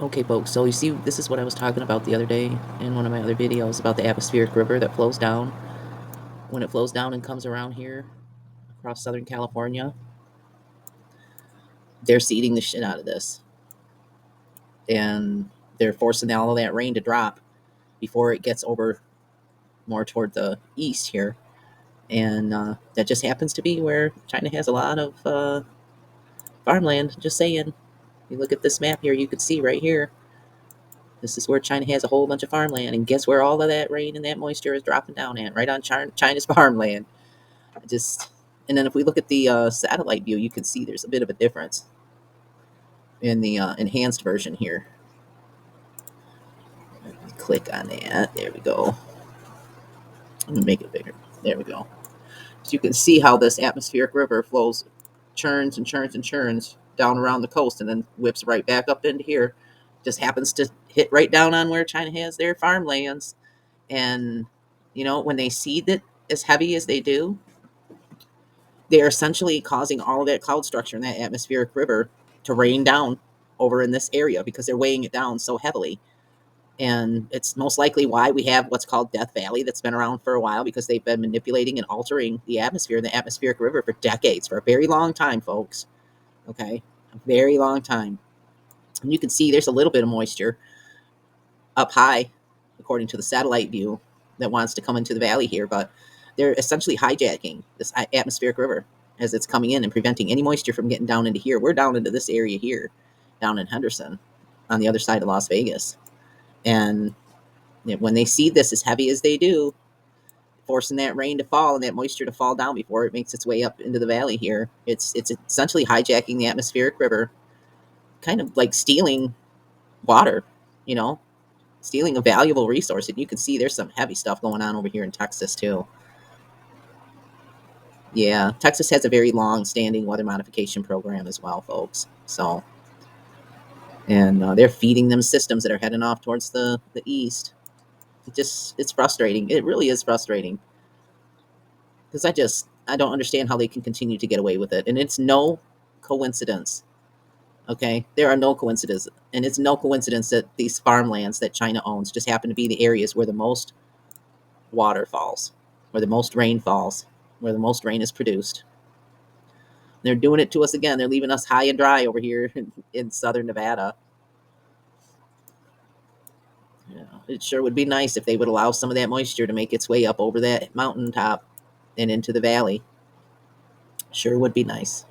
Okay, folks, so you see, this is what I was talking about the other day in one of my other videos about the atmospheric river that flows down. When it flows down and comes around here across Southern California, they're seeding the shit out of this. And they're forcing all of that rain to drop before it gets over more toward the east here. And that just happens to be where China has a lot of farmland. Just saying. You look at this map here, you can see right here. This is where China has a whole bunch of farmland, and guess where all of that rain and that moisture is dropping down at? Right on China's farmland. Just, and then if we look at the satellite view, you can see there's a bit of a difference in the enhanced version here. Click on that. There we go. Let me make it bigger. There we go. So you can see how this atmospheric river flows, churns and churns and churns down around the coast, and then whips right back up into here. Just happens to hit right down on where China has their farmlands. And, when they seed it as heavy as they do, they are essentially causing all of that cloud structure in that atmospheric river to rain down over in this area because they're weighing it down so heavily. And it's most likely why we have what's called Death Valley that's been around for a while, because they've been manipulating and altering the atmosphere in the atmospheric river for decades, for a very long time, folks. Okay? A very long time. And you can see there's a little bit of moisture up high, according to the satellite view, that wants to come into the valley here, but they're essentially hijacking this atmospheric river as it's coming in and preventing any moisture from getting down into here. We're down into this area here, down in Henderson, on the other side of Las Vegas. And when they see this as heavy as they do, forcing that rain to fall and that moisture to fall down before it makes its way up into the valley here, it's essentially hijacking the atmospheric river, kind of like stealing water, you know, stealing a valuable resource. And you can see there's some heavy stuff going on over here in Texas too. Yeah, Texas has a very long-standing weather modification program as well, folks. So, and they're feeding them systems that are heading off towards the east. It's frustrating. It really is frustrating, because I don't understand how they can continue to get away with it. And it's no coincidence. Okay, there are no coincidences, and it's no coincidence that these farmlands that China owns just happen to be the areas where the most water falls, where the most rain falls, where the most rain is produced. They're doing it to us again. They're leaving us high and dry over here in southern Nevada. Yeah, it sure would be nice if they would allow some of that moisture to make its way up over that mountaintop and into the valley. Sure would be nice.